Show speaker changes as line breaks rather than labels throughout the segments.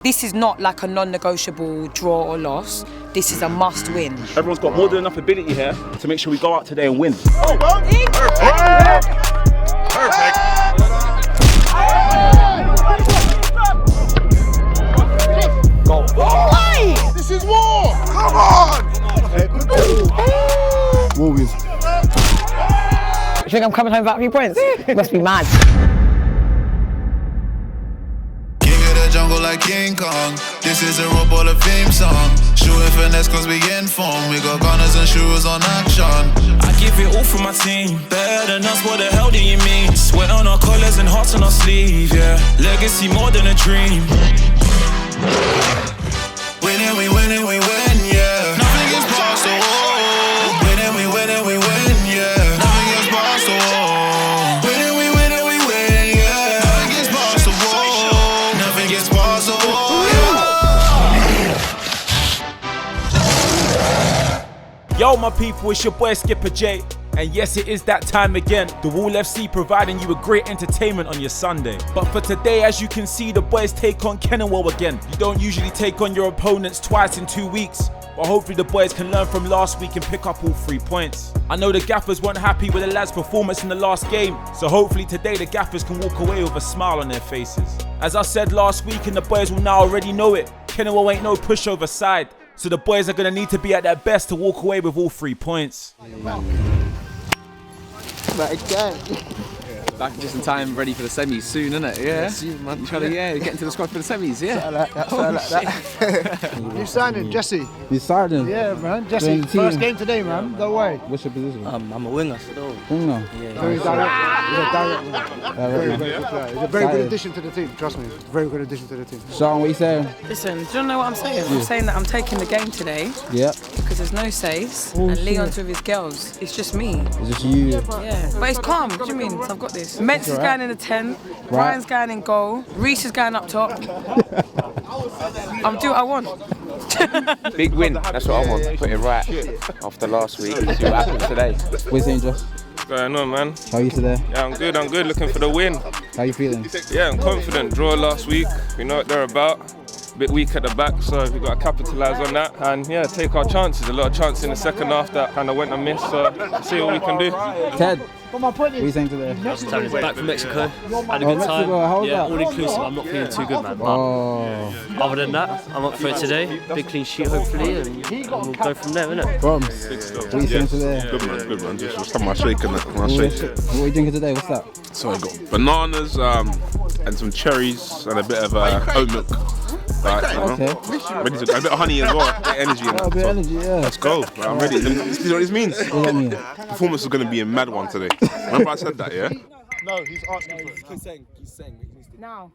This is not like a non-negotiable draw or loss. This is a must-win.
Everyone's got more than enough ability here to make sure we go out today and win.
Oh, well. Perfect.
Go.
Oh, this is war. Come on.
War wins.
You think I'm coming home with a few points? You must be mad.
Jungle like King Kong. This is a raw ball of theme song. Shooting finesse cause we in form. We got gunners and shooters on action.
I give it all for my team. Better than us, what the hell do you mean? Sweat on our collars and hearts on our sleeve, yeah. Legacy more than a dream.
Winning, we win, yeah. Nothing gets past the wall. Winning, we win, yeah. Nothing gets past the wall. Winning, we win, yeah. Nothing gets past the wall. Nothing gets past the wall, yeah.
Yo, my people, it's your boy Skipper J. And yes, it is that time again. The Wall FC providing you with great entertainment on your Sunday. But for today, as you can see, the boys take on Kennewell again. You don't usually take on your opponents twice in 2 weeks. But hopefully the boys can learn from last week and pick up all 3 points. I know the gaffers weren't happy with the lads' performance in the last game. So hopefully today the gaffers can walk away with a smile on their faces. As I said last week, and the boys will now already know it, Kennewell ain't no pushover side. So the boys are going to need to be at their best to walk away with all 3 points.
Back again.
Back just in time, ready for the semis soon, innit? Yeah.
Soon, man.
You trying to get into the squad for the semis, yeah.
Something like that.
You signed him, Jesse.
You signed him?
Yeah, man. Jesse, first game today, man. Don't worry.
What's your position?
I'm a winger still.
Winger?
Yeah. Very direct. He's a direct winger. Very good player. He's a very good addition to the team. Trust me. Very good addition to the team.
Sean, what you saying?
Listen, do you know what I'm saying? I'm saying that I'm taking the game today.
Yep.
Because there's no saves.
Oh,
and
shit.
Leon's with his girls. It's just me.
It's just you.
Yeah. But it's calm. What do you mean? I've got this. Metz is going in the 10. Brian's going in goal. Reece is going up top. I'll do what I want.
Big win, that's what I want. Put it right after last week. See what happens today.
What you saying, Josh?
What's going on, man?
How are you today?
Yeah, I'm good. Looking for the win.
How you feeling?
Yeah, I'm confident. Draw last week. We know what they're about. A bit weak at the back, so we've got to capitalise on that and yeah, take our chances. A lot of chances in the second half that kind of went amiss, so let's see what we can do.
Ted, what are you saying today?
Back from Mexico. Had a
Oh,
good time.
Mexico, how was
Yeah,
that?
all inclusive. I'm not feeling too good, man. But other than that, I'm up for it today. Big clean sheet, hopefully, and we'll go from there, innit?
Bombs. What are you saying today?
Good man. Just have my shake and that. My shake.
What are you drinking today? What's that?
So I got bananas and some cherries and a bit of oat milk. Like, you know, ready to go. A bit of honey as well. A bit of energy in
Oh, a bit
that.
of energy, yeah.
Let's go. Like, I'm ready. You know what this means?
What does that mean?
Performance is going to be a mad one today. Remember I said that, yeah?
No, he's asking for it.
He's saying.
Now.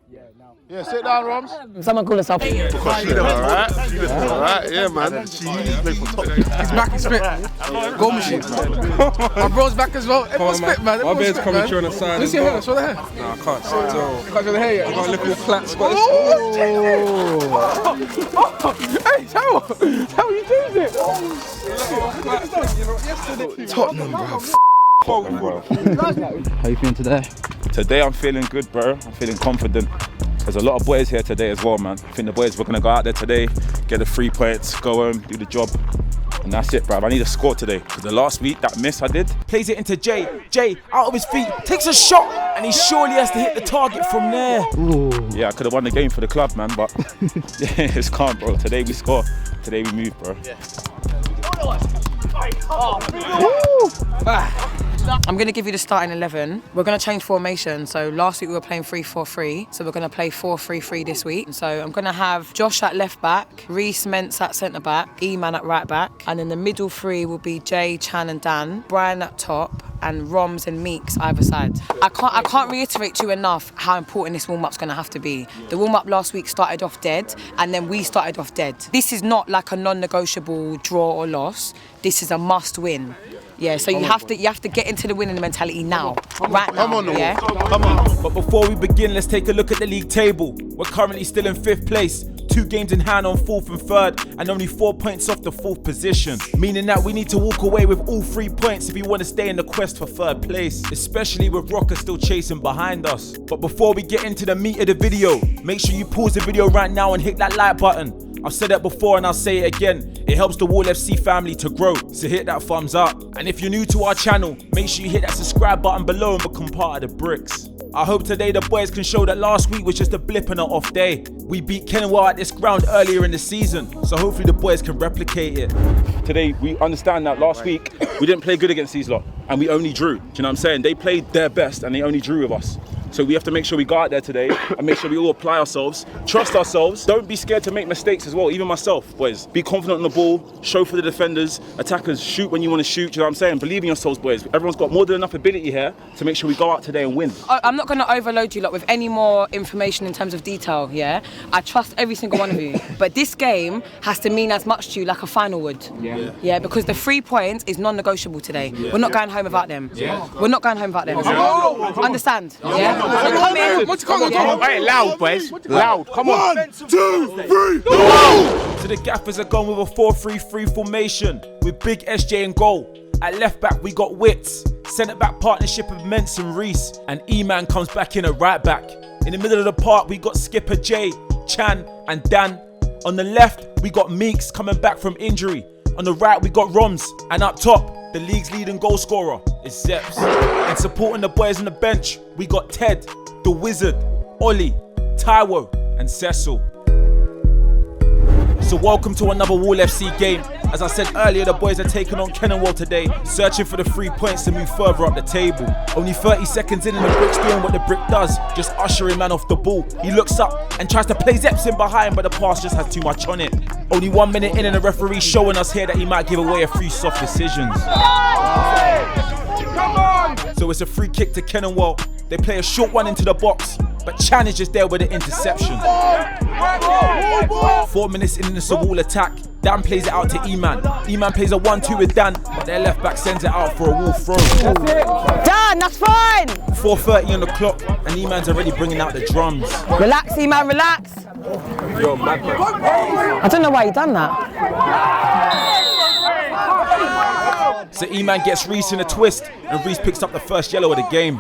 Yeah, sit down, Roms.
Someone call us up.
Because she does alright, yeah, man. She usually plays for top.
He's back and spit. Goal machine. My bro's back as well. Everyone's spit, man.
My beard's coming through on the side.
Let's see your hair. Show the hair.
No, I can't see it all.
Can't show the hair yet.
I got a little flat spot.
Hey, how are you doing it?
Tottenham, bro.
How you feeling today?
Today I'm feeling good, bro. I'm feeling confident. There's a lot of boys here today as well, man. I think the boys, we're going to go out there today, get the 3 points, go home, do the job. And that's it, bruv. I need a score today. Because the last week, that miss I did.
Plays it into Jay. Jay, out of his feet, takes a shot, and he surely has to hit the target from there.
Ooh.
Yeah, I could have won the game for the club, man, but yeah, it's calm, bro. Today we score. Today we move, bro. Yeah.
I'm going to give you the starting 11. We're going to change formation. So last week we were playing 3-4-3. So we're going to play 4-3-3 this week. So I'm going to have Josh at left back, Reece Mentz at centre back, E-Man at right back. And then the middle three will be Jay, Chan and Dan, Brian at top, and Roms and Meeks either side. I can't reiterate to you enough how important this warm-up's going to have to be. The warm-up last week started off dead, and then we started off dead. This is not like a non-negotiable draw or loss. This is a must-win. Yeah, so you have to get into the winning mentality now, right now.
Come on,
yeah.
But before we begin, let's take a look at the league table. We're currently still in 5th place, 2 games in hand on 4th and 3rd, and only 4 points off the 4th position. Meaning that we need to walk away with all 3 points if we want to stay in the quest for 3rd place, especially with Rocker still chasing behind us. But before we get into the meat of the video, make sure you pause the video right now and hit that like button. I've said that before and I'll say it again. It helps the Wall FC family to grow, so hit that thumbs up. And if you're new to our channel, make sure you hit that subscribe button below and become part of the bricks. I hope today the boys can show that last week was just a blip and an off day. We beat Kennewell at this ground earlier in the season, so hopefully the boys can replicate it.
Today, we understand that last week, we didn't play good against these lot, and we only drew. Do you know what I'm saying? They played their best, and they only drew with us. So we have to make sure we go out there today and make sure we all apply ourselves, trust ourselves. Don't be scared to make mistakes as well, even myself, boys. Be confident on the ball, show for the defenders, attackers, shoot when you want to shoot, you know what I'm saying? Believe in yourselves, boys. Everyone's got more than enough ability here to make sure we go out today and win.
I'm not going to overload you lot with any more information in terms of detail, yeah? I trust every single one of you. But this game has to mean as much to you like a final would. Yeah, because the 3 points is non-negotiable today. We're not going home without them. We're not going home without them. Understand? Yeah? Come in.
Hey, loud, boys. Loud. Come on.
1, 2, 3.
So the Gaffers are going with a 4-3-3 formation with Big SJ in goal. At left back we got Wits, centre back partnership of Ments and Reese, and E-Man comes back in at right back. In the middle of the park we got Skipper J, Chan and Dan. On the left we got Meeks coming back from injury. On the right we got Roms, and up top the league's leading goal scorer is Zeps. And supporting the boys on the bench we got Ted, the Wizard, Ollie, Taiwo and Cecil. So welcome to another Wall FC game. As I said earlier, the boys are taking on Kennewell today, searching for the 3 points to move further up the table. Only 30 seconds in and the Brick's doing what the Brick does, just ushering man off the ball. He looks up and tries to play Zeps in behind, but the pass just has too much on it. Only 1 minute in and the referee's showing us here that he might give away a few soft decisions. So it's a free kick to Kennewell. They play a short one into the box, but Chan is just there with the interception. 4 minutes in the Wall attack, Dan plays it out to E-Man. E-Man plays a 1-2 with Dan, but their left back sends it out for a Wall throw.
Dan, that's fine!
4:30 on the clock, and E-Man's already bringing out the drums.
Relax, E-Man, relax.
You're mad, man.
I don't know why you done that.
So E-Man gets Reese in a twist, and Reese picks up the first yellow of the game.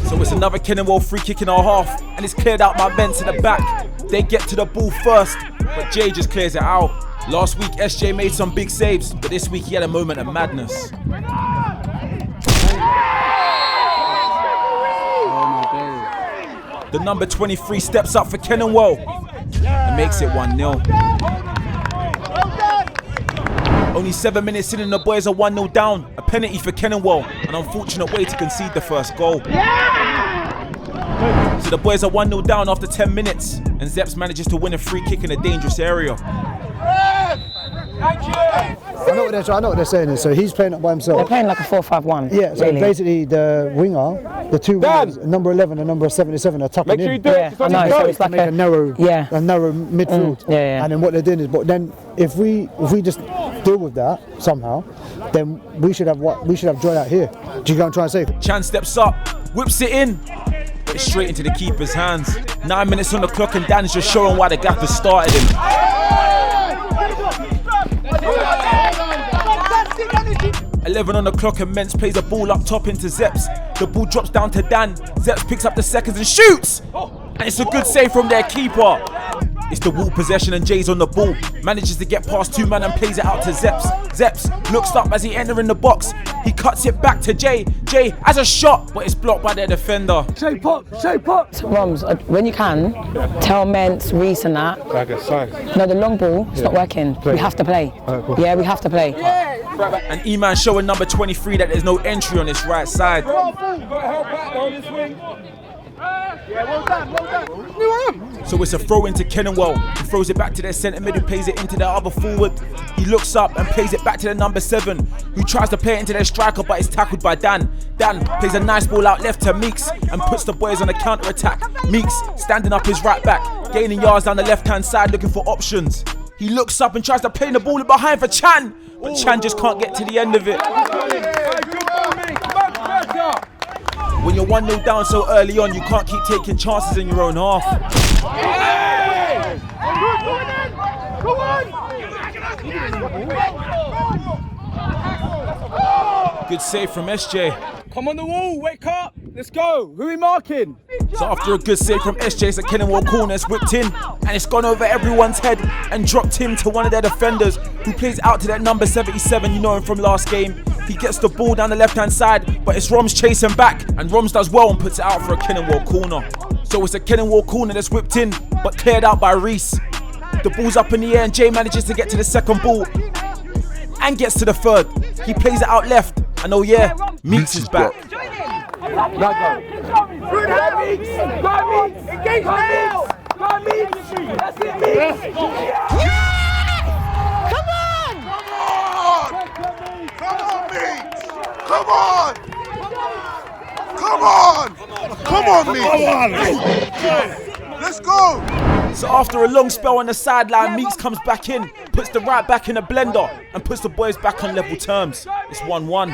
So it's another Kennewell free kick in our half, and it's cleared out by Ments in the back. They get to the ball first, but Jay just clears it out. Last week SJ made some big saves, but this week he had a moment of madness. The number 23 steps up for Kennewell and makes it 1-0. Only 7 minutes in and the boys are 1-0 down. A penalty for Kennewell, an unfortunate way to concede the first goal. So the boys are 1-0 down after 10 minutes, and Zeps manages to win a free kick in a dangerous area.
I know what they're saying is, so he's playing up by himself.
They're playing like a 4-5-1.
Yeah, so
really.
Basically the winger, the 2 wingers, number 11 and number 77 are tucking in.
Yeah, I know, so it's like
make a narrow midfield.
Yeah.
And then what they're doing is, but then if we just deal with that somehow, then we should have joy out here. Do you go and try and say?
Chan steps up, whips it in. It's straight into the keeper's hands. 9 minutes on the clock and Dan's just showing why the Gaffers started him. 11 on the clock and Ments plays the ball up top into Zeps. The ball drops down to Dan. Zeps picks up the seconds and shoots! And it's a good save from their keeper. It's the Wall possession and Jay's on the ball. Manages to get past 2 man and plays it out to Zeps. Zeps looks up as he enters in the box. He cuts it back to Jay. Jay has a shot, but it's blocked by their defender.
Shape up! Roms, when you can, tell Ments, Reese and that. No, the long ball, it's not working. We have to play. Yeah, we have to play.
And E-Man showing number 23 that there's no entry on his right side. So it's a throw into Kennewell. He throws it back to their centre mid, who plays it into their other forward. He looks up and plays it back to the number 7, who tries to play it into their striker, but is tackled by Dan. Dan plays a nice ball out left to Meeks and puts the boys on a counter attack. Meeks standing up his right back, gaining yards down the left hand side, looking for options. He looks up and tries to play the ball behind for Chan, but Chan just can't get to the end of it. When you're 1-0 down so early on, you can't keep taking chances in your own half. Good save from SJ.
Come on the wall, wake up. Let's go. Who are we marking?
So after a good save from SJ, it's a Kennewell corner. It's whipped in and it's gone over everyone's head and dropped in to one of their defenders who plays out to that number 77. You know him from last game. He gets the ball down the left-hand side, but it's Roms chasing back, and Roms does well and puts it out for a Kennewell corner. So it's a Kennewell corner that's whipped in, but cleared out by Reese. The ball's up in the air and Jay manages to get to the second ball and gets to the third. He plays it out left, and oh yeah, Meeks is back.
Come on! Come on, Meeks! Let's go!
So after a long spell on the sideline, Meeks comes back in, puts the right back in a blender, and puts the boys back on level terms. It's 1-1.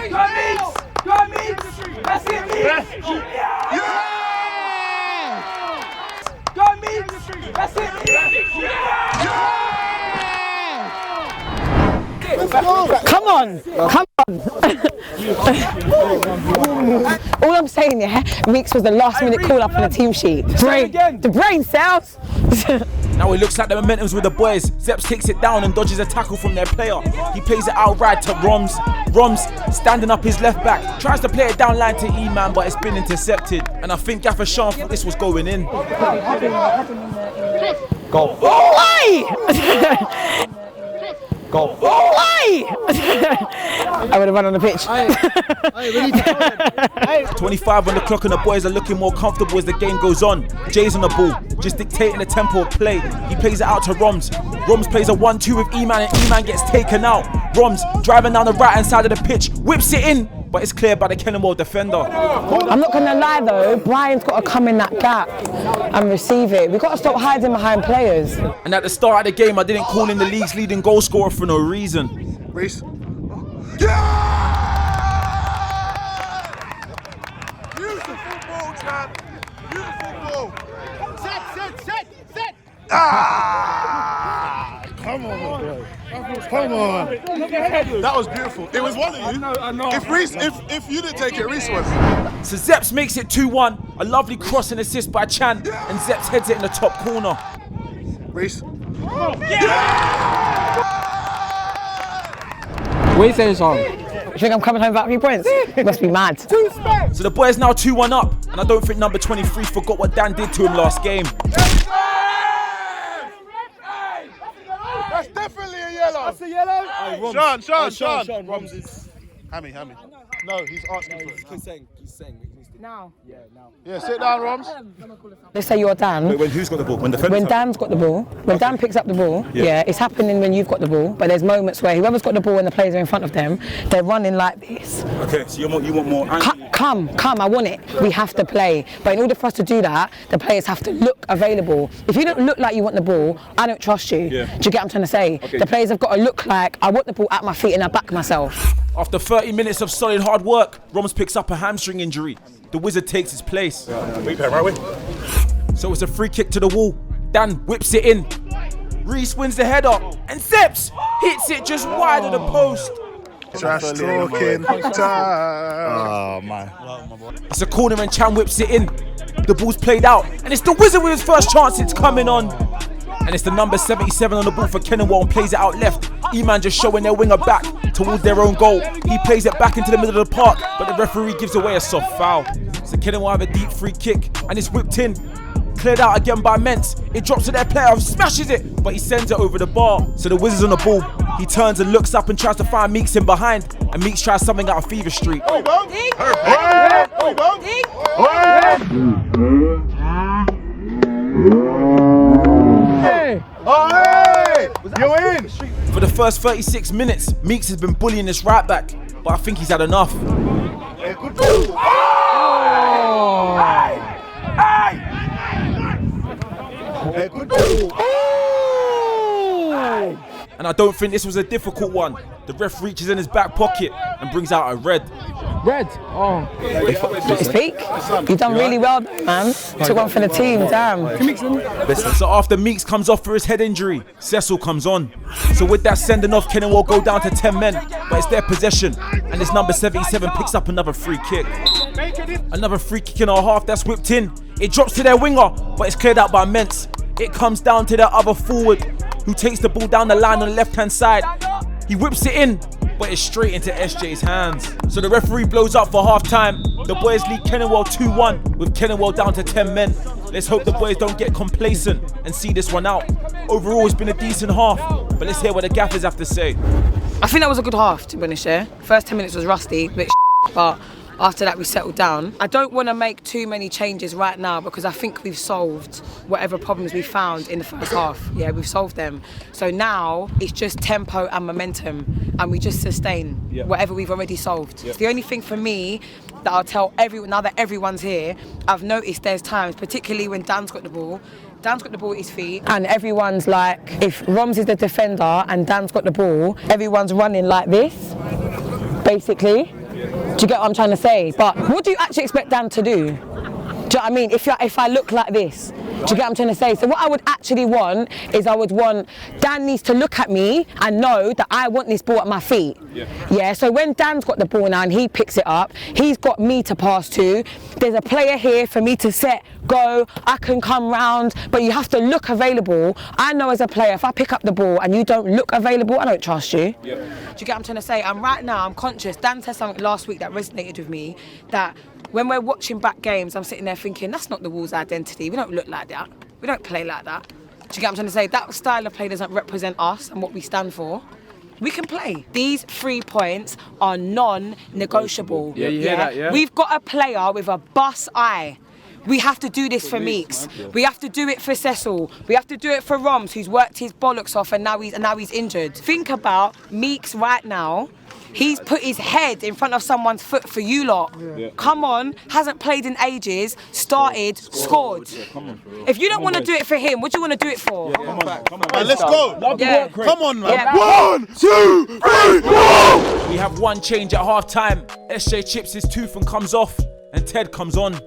Come on, come on. All I'm saying, yeah, Meeks was the last minute call up on the team sheet. The brain cells.
Now it looks like the momentum's with the boys. Zeps takes it down and dodges a tackle from their player. He plays it out right to Roms. Roms standing up his left back, tries to play it down line to E-Man, but it's been intercepted. And I think Gaffer Sean thought this was going in.
Go. Why? Go. Why? I would have run on the pitch.
25 on the clock and the boys are looking more comfortable as the game goes on. Jay's on the ball, just dictating the tempo of play. He plays it out to Roms. Roms plays a 1-2 with E-Man and E-Man gets taken out. Roms driving down the right hand side of the pitch, whips it in, but it's cleared by the Kennewell defender.
I'm not gonna lie though, Brian's got to come in that gap and receive it. We've got to stop hiding behind players.
And at the start of the game, I didn't call him the league's leading goal scorer for no reason.
Reese. Beautiful ball, Chan. Beautiful ball. Set. Come on, bro. Come on. That was beautiful. It was one of you. I know. If you didn't take it, Reese was.
So Zeps makes it 2-1. A lovely cross and assist by Chan, and Zeps heads it in the top corner.
Reese.
What are you saying, Sean? You think I'm coming home with a few points? You must be mad.
So the boys now 2-1 up, and I don't think number 23 forgot what Dan did to him last game.
That's definitely a yellow.
That's a yellow.
Sean. Roms is Hammy. No, he's asking for it.
He's saying.
Now.
Yeah, sit down, Roms.
Let's say you're Dan.
Wait, when who's got the ball? When
Dan's got the ball, when Dan picks up the ball, yeah, it's happening when you've got the ball, but there's moments where whoever's got the ball and the players are in front of them, they're running like this.
Okay, so you want more...
Come, I want it. We have to play. But in order for us to do that, the players have to look available. If you don't look like you want the ball, I don't trust you.
Yeah.
Do you get what I'm trying to say?
Okay.
The players have got to look like I want the ball at my feet and I back myself.
After 30 minutes of solid hard work, Roms picks up a hamstring injury. The Wizard takes his place. So it's a free kick to the wall. Dan whips it in. Reese wins the header, and Zeps hits it just wide of the post.
Trash talking time.
Oh, man.
It's a corner and Chan whips it in. The ball's played out, and it's the Wizard with his first chance. It's coming on. And it's the number 77 on the ball for Kennewell and plays it out left. E-Man just showing their winger back towards their own goal. He plays it back into the middle of the park, but the referee gives away a soft foul. So Kennewell have a deep free kick, and it's whipped in. Cleared out again by Mentz. It drops to their player, smashes it, but he sends it over the bar. So the Wizard's on the ball. He turns and looks up and tries to find Meeks in behind, and Meeks tries something out of Fever Street.
You're in!
For the first 36 minutes, Meeks has been bullying this right back, but I think he's had enough. And I don't think this was a difficult one. The ref reaches in his back pocket and brings out a red.
Red? Oh.
Speak. You've done really well, man. Took one for the team, damn.
So after Meeks comes off for his head injury, Cecil comes on. So with that sending off, Kennewell go down to 10 men, but it's their possession. And this number 77 picks up another free kick. Another free kick in our half that's whipped in. It drops to their winger, but it's cleared out by Mentz. It comes down to their other forward, who takes the ball down the line on the left-hand side. He whips it in, but it's straight into SJ's hands. So the referee blows up for half-time. The boys lead Kennewell 2-1, with Kennewell down to 10 men. Let's hope the boys don't get complacent and see this one out. Overall, it's been a decent half, but let's hear what the gaffers have to say.
I think that was a good half, to be honest, yeah. First 10 minutes was rusty, a bit but after that we settled down. I don't want to make too many changes right now because I think we've solved whatever problems we found in the first half. Yeah, we've solved them. So now it's just tempo and momentum, and we just sustain whatever we've already solved. It's the only thing for me that I'll tell everyone, now that everyone's here, I've noticed there's times, particularly when Dan's got the ball at his feet.
And everyone's like, if Roms is the defender and Dan's got the ball, everyone's running like this, basically. Do you get what I'm trying to say? But what do you actually expect Dan to do? Do you know what I mean? If I look like this, do you get what I'm trying to say? So what I would actually want is Dan needs to look at me and know that I want this ball at my feet. Yeah, so when Dan's got the ball now and he picks it up, he's got me to pass to. There's a player here for me to set, go, I can come round, but you have to look available. I know as a player, if I pick up the ball and you don't look available, I don't trust you. Do you get what I'm trying to say? Right now, I'm conscious. Dan said something last week that resonated with me, that when we're watching back games, I'm sitting there thinking, that's not the Wolves' identity. We don't look like that. We don't play like that. Do you get what I'm trying to say? That style of play doesn't represent us and what we stand for. We can play. These 3 points are non-negotiable.
Yeah, you hear that, yeah?
We've got a player with a bus eye. We have to do this for Meeks. We have to do it for Cecil. We have to do it for Roms, who's worked his bollocks off and now he's injured. Think about Meeks right now. He's put his head in front of someone's foot for you lot. Come on, hasn't played in ages, started, scored. If you don't want to do it for him, what do you want to do it for?
Come on, let's go. Come on, man.
Yeah.
1, 2, 3, 4.
We have one change at half-time. SJ chips his tooth and comes off, and Ted comes on.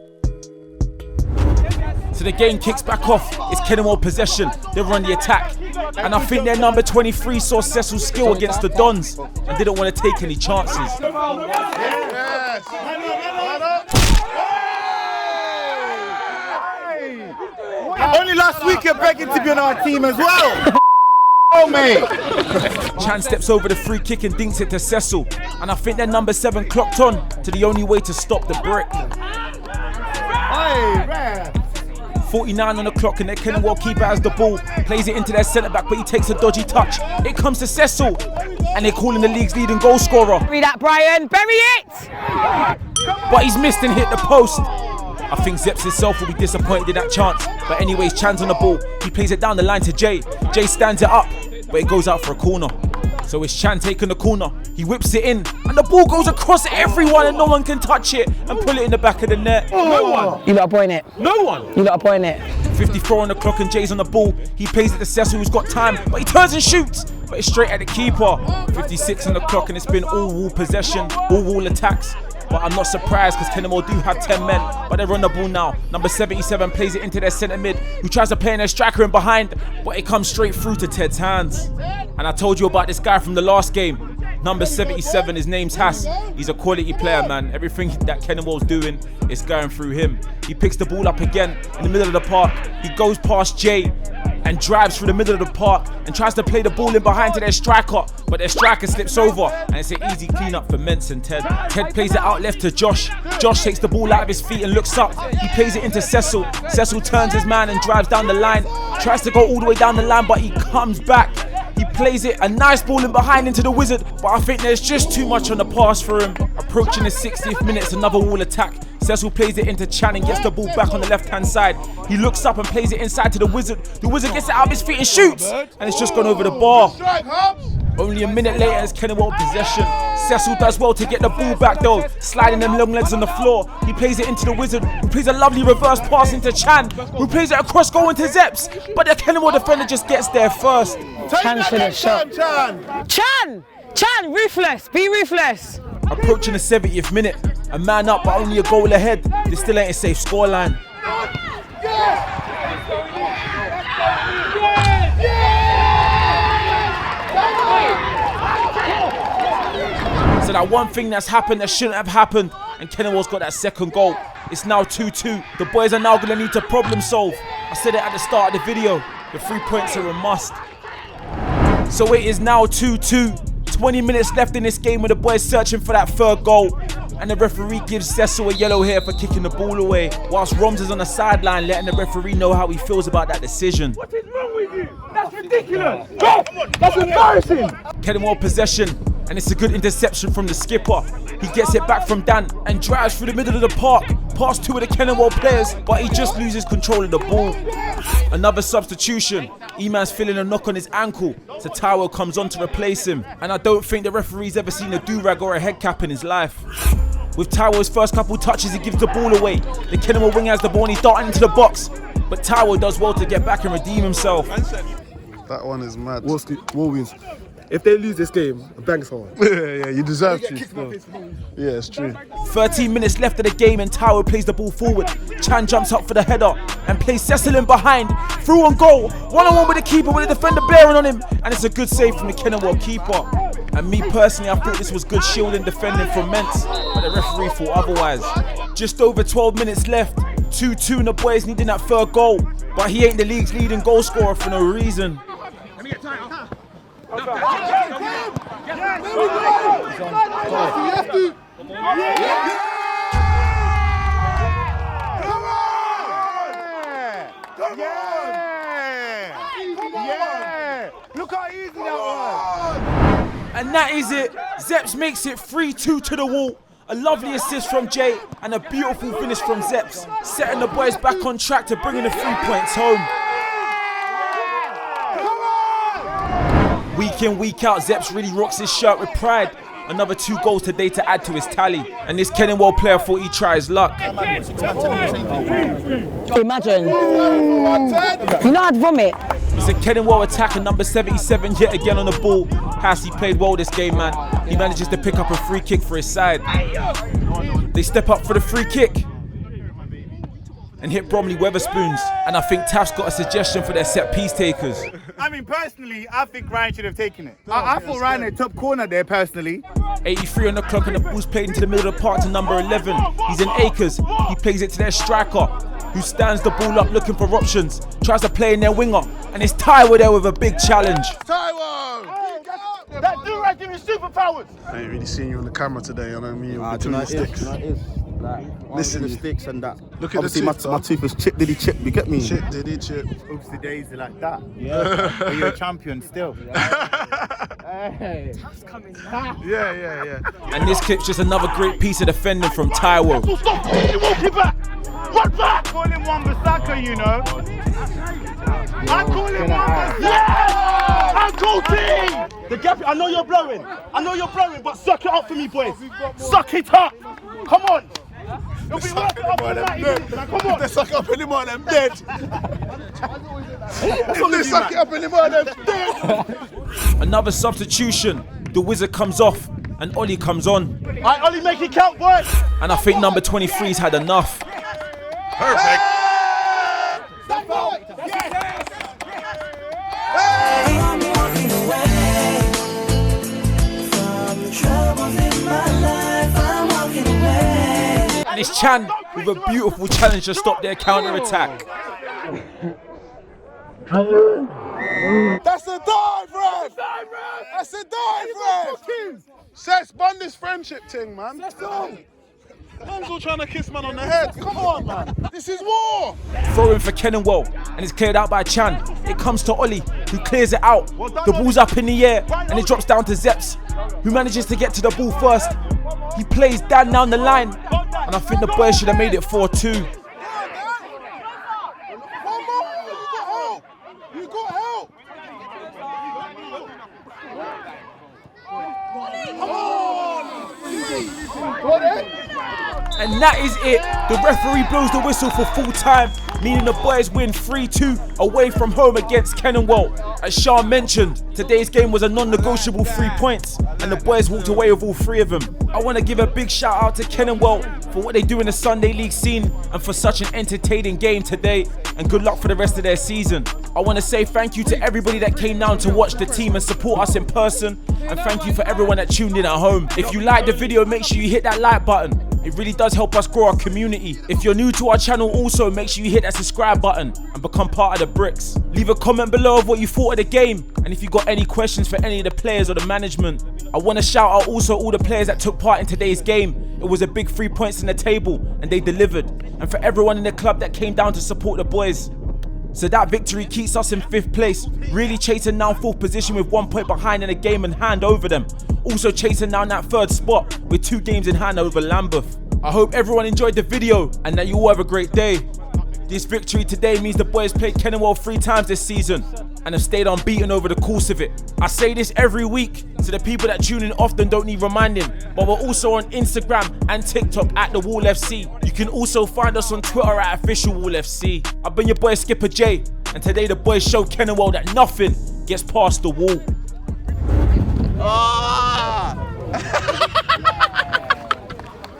So the game kicks back off. It's Kennewell possession. They run the attack. And I think their number 23 saw Cecil's skill against the Dons and didn't want to take any chances.
Only last week you're begging to be on our team as well. Oh, mate.
Chan steps over the free kick and dinks it to Cecil. And I think their number 7 clocked on to the only way to stop the brick. 49 on the clock and their Kennewell keeper has the ball, plays it into their centre back, but he takes a dodgy touch. It comes to Cecil, and they're calling the league's leading goal scorer.
Bury that, Brian, bury it!
But he's missed and hit the post. I think Zeps himself will be disappointed in that chance. But anyways, Chan's on the ball. He plays it down the line to Jay. Jay stands it up, but it goes out for a corner. So it's Chan taking the corner. He whips it in, and the ball goes across everyone, and no one can touch it and pull it in the back of the net.
No one. You lot are boying it.
No one.
You lot are boying it.
54 on the clock and Jay's on the ball. He plays it to Cecil, who's got time, but he turns and shoots, but it's straight at the keeper. 56 on the clock and it's been all Wall possession, all Wall attacks. But I'm not surprised because Kennewell do have 10 men, but they're on the ball now. Number 77 plays it into their centre mid, who tries to play in their striker in behind, but it comes straight through to Ted's hands. And I told you about this guy from the last game. Number 77, his name's Hass. He's a quality player, man. Everything that Kennewell's doing is going through him. He picks the ball up again in the middle of the park. He goes past Jay and drives through the middle of the park and tries to play the ball in behind to their striker, but their striker slips over and it's an easy clean up for Mentz and Ted. Ted plays it out left to Josh. Josh takes the ball out of his feet and looks up. He plays it into Cecil. Cecil turns his man and drives down the line. Tries to go all the way down the line, but he comes back. He plays it, a nice ball in behind into the Wizard, but I think there's just too much on the pass for him. Approaching the 60th minute, it's another Wall attack. Cecil plays it into Chan and gets the ball back on the left-hand side. He looks up and plays it inside to the Wizard. The Wizard gets it out of his feet and shoots, and it's just gone over the bar. Only a minute later as Kennewell possession. Cecil does well to get the ball back though, sliding them long legs on the floor. He plays it into the Wizard, who plays a lovely reverse pass into Chan, who plays it across goal into Zeps, but the Kennewell defender just gets there first.
Chan should have shot. Chan, ruthless, be ruthless.
Approaching the 70th minute, a man up but only a goal ahead. This still ain't a safe scoreline. So that one thing that's happened that shouldn't have happened, and Kennewell's got that second goal. It's now 2-2. The boys are now going to need to problem solve. I said it at the start of the video, the 3 points are a must. So it is now 2-2. 20 minutes left in this game with the boys searching for that third goal. And the referee gives Cecil a yellow here for kicking the ball away, whilst Roms is on the sideline letting the referee know how he feels about that decision.
What is wrong with you? That's ridiculous. That's embarrassing.
Kennewell possession, and it's a good interception from the skipper. He gets it back from Dan and drives through the middle of the park, past two of the Kennewell players, but he just loses control of the ball. Another substitution. E-Man's feeling a knock on his ankle, so Taiwo comes on to replace him. And I don't think the referee's ever seen a do-rag or a head cap in his life. With Taiwo's first couple touches, he gives the ball away. The Kennewell wing has the ball and he's darting into the box, but Taiwo does well to get back and redeem himself.
That one is mad.
War wins. If they lose this game, a bang someone.
Yeah, you deserve to. Yeah, it's true.
13 minutes left of the game and Taiwo plays the ball forward. Chan jumps up for the header and plays Cecil in behind. Through on goal, one-on-one with the keeper with the defender blaring on him. And it's a good save from the Kennewell keeper. And me personally, I thought this was good shielding defending from Mentz, but the referee thought otherwise. Just over 12 minutes left. 2-2 and the boys needing that third goal. But he ain't the league's leading goal scorer for no reason.
Look how easy that was.
And that is it. Zeps makes it 3-2 to the wall. A lovely assist from Jay and a beautiful finish from Zeps, setting the boys back on track to bringing the 3 points home. Week in, week out, Zeps really rocks his shirt with pride. Another 2 goals today to add to his tally. And this Kenningwell player thought he'd try his luck.
Imagine. You know I'd vomit.
It's a Kenningwell attacker, number 77 yet again on the ball. Hassie played well this game, man. He manages to pick up a free kick for his side. They step up for the free kick and hit Bromley Weatherspoons. And I think Taft's got a suggestion for their set piece takers.
I mean, personally, I think Ryan should have taken it. I thought Ryan had top corner there, personally.
83 on the clock and the ball's played into the middle of the park to number 11. He's in Acres. He plays it to their striker, who stands the ball up looking for options. Tries to play in their winger. And it's Taiwo there with a big challenge.
Taiwo! That do-rag giving superpowers!
I ain't really seen you on the camera today, you know what I mean?
Between the sticks.
Listen,
the sticks and that.
Look at
obviously
the tip,
my tooth was chip, did he chip? You get me?
Chip, did he chip?
Oops, the days are like that. Yeah. But you're a champion still.
Hey.
Yeah.
And this clip's just another great piece of defending from Taiwo.
Stop! Walk it back! Run back!
I call him Wan-Bissaka, you know. I call him Wan-Bissaka!
Yeah! Uncle T! The gap, I know you're blowing, but suck it up for me, boys. Suck it up! Come on! You'll be working up for 90 minutes, man. Come on!
If they suck it up anymore, I'm dead. If they suck it up anymore, I'm dead.
Another substitution. The Wizard comes off and Ollie comes on.
Alright, Ollie, make it count, boys!
And I think number 23's had enough.
Perfect.
And it's Chan with a beautiful challenge to stop their counter-attack.
That's a dive, Rev! That's a dive, Rev! Sets bun this friendship thing, man. Let's go. Man's all trying to kiss man on the head. Come on, man. This is war.
Throw in for Kennewell, and it's cleared out by Chan. It comes to Ollie, who clears it out. The ball's up in the air, and it drops down to Zeps, who manages to get to the ball first. He plays Dan down the line, and I think the boys should have made it 4-2.
You got help.
And that is it. The referee blows the whistle for full time, meaning the boys win 3-2 away from home against Kenningwell. As Sean mentioned, today's game was a non-negotiable 3 points, and the boys walked away with all 3 of them. I want to give a big shout out to Kenningwell for what they do in the Sunday League scene and for such an entertaining game today, and good luck for the rest of their season. I want to say thank you to everybody that came down to watch the team and support us in person, and thank you for everyone that tuned in at home. If you liked the video, make sure you hit that like button. It really does help us grow our community. If you're new to our channel also, make sure you hit that subscribe button and become part of the bricks. Leave a comment below of what you thought of the game, and if you got any questions for any of the players or the management. I want to shout out also all the players that took part in today's game. It was a big 3 points in the table and they delivered. And for everyone in the club that came down to support the boys. So that victory keeps us in 5th place, really chasing down 4th position with 1 point behind and a game in hand over them. Also chasing down that 3rd spot with 2 games in hand over Lambeth. I hope everyone enjoyed the video and that you all have a great day. This victory today means the boys played Kennewell 3 times this season and have stayed unbeaten over the course of it. I say this every week, so the people that tune in often don't need reminding, but we're also on Instagram and TikTok at The Wall FC. You can also find us on Twitter at Official Wall FC. I've been your boy Skipper J, and today the boys showed Kennewell that nothing gets past the wall.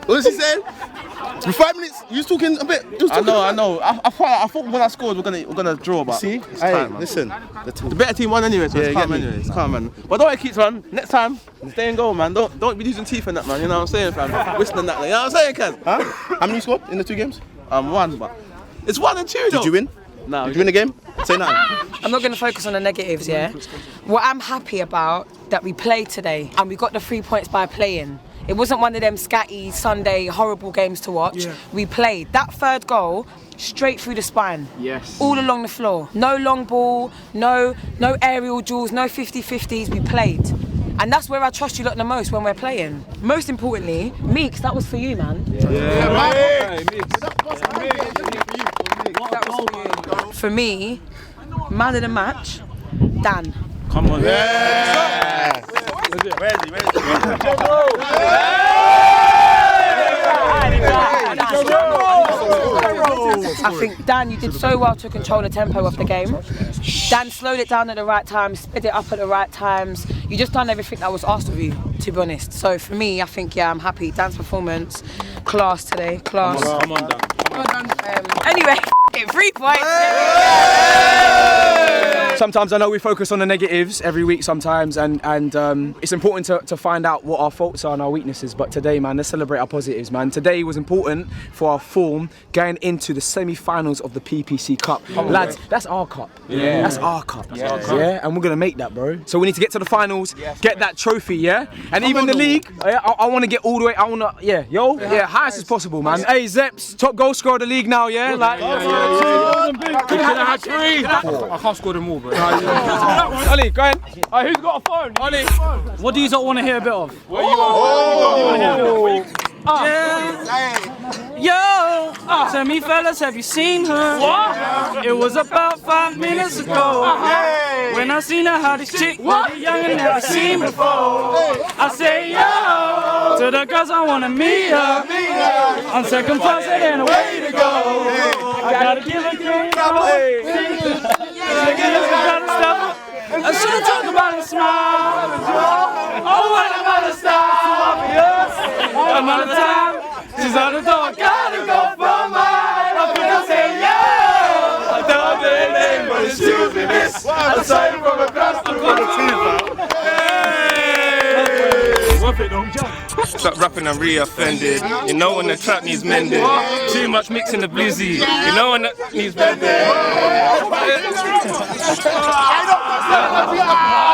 What was he saying? For 5 minutes, you was talking a bit. I know. I thought when I scored we're gonna draw, but see, it's time, man. Listen, the better team won anyway, so it's calm anyway. It's calm, man. But don't keep man. Next time, stay and go, man. Don't be losing teeth in that, man. You know what I'm saying, fam? Whistling that, like, you know what I'm saying, Ken? Huh? How many you scored in the 2 games? 1, but it's 1 and 2 though. Did you win? No. Did you win the game? Say nothing.
I'm not going to focus on the negatives, yeah? What I'm happy about, that we played today and we got the 3 points by playing. It wasn't one of them scatty Sunday horrible games to watch. Yeah. We played. That 3rd goal, straight through the spine. Yes. All along the floor. No long ball, no aerial duels, no 50-50s. We played. And that's where I trust you lot the most when we're playing. Most importantly, Meeks, that was for you, man. For me, man of the match, Dan.
Come on.
I think, Dan, you did so well to control the tempo of the game. Dan slowed it down at the right time, sped it up at the right times. You just done everything that was asked of you, to be honest. So for me, I think, yeah, I'm happy. Dan's performance, class today, class.
Come on, Dan.
Anyway, 3 points.
Sometimes I know we focus on the negatives every week sometimes, and it's important to find out what our faults are and our weaknesses, but today, man, let's celebrate our positives, man. Today was important for our form going into the semi-finals of the PPC Cup. Lads, that's our cup. Yeah. That's our cup. Yeah, and we're going to make that, bro. So we need to get to the finals, get that trophy, yeah? And even the league, I want to get all the way, highest as possible, man. Hey, Zeps, top goal scorer of the league now, yeah? Like,
I can't score them all, bro.
Ollie, go ahead.
Who's got a phone?
Ollie.
What do you not want to hear a bit of?
Where you are?
Yo, tell me fellas, have you seen her? What? It was about 5 minutes ago. When I seen her, how this chick was young and never seen before. I say yo, to the girls I wanna meet her. On second thoughts, it ain't a way to go. I gotta give a good I should've talked about a smile. Oh, what about a style? Another time, she's on the door, gotta go for mine. I think I'll say yeah. I don't know their name, but excuse me, miss. I saw you from across the room.
Stop rapping, I'm really offended. You know when the trap needs mending. Too much mixing the blizzy. You know when that needs bending. I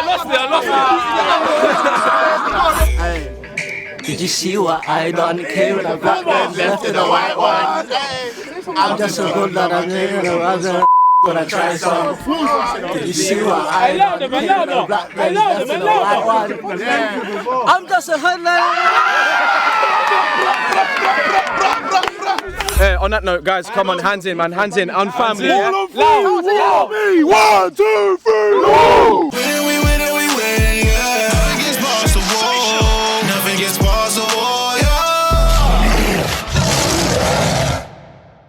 lost it.
Did you see what I done? Came with a black man, left in a white one. I'm just a good lad, I'm here, but I try some. Did you see what I done? Came with a black man, left in a white one. I'm just a hoodlum.
On that note, guys, come on, hands in, man, hands in, on family.
All of me, 1, 2, 3,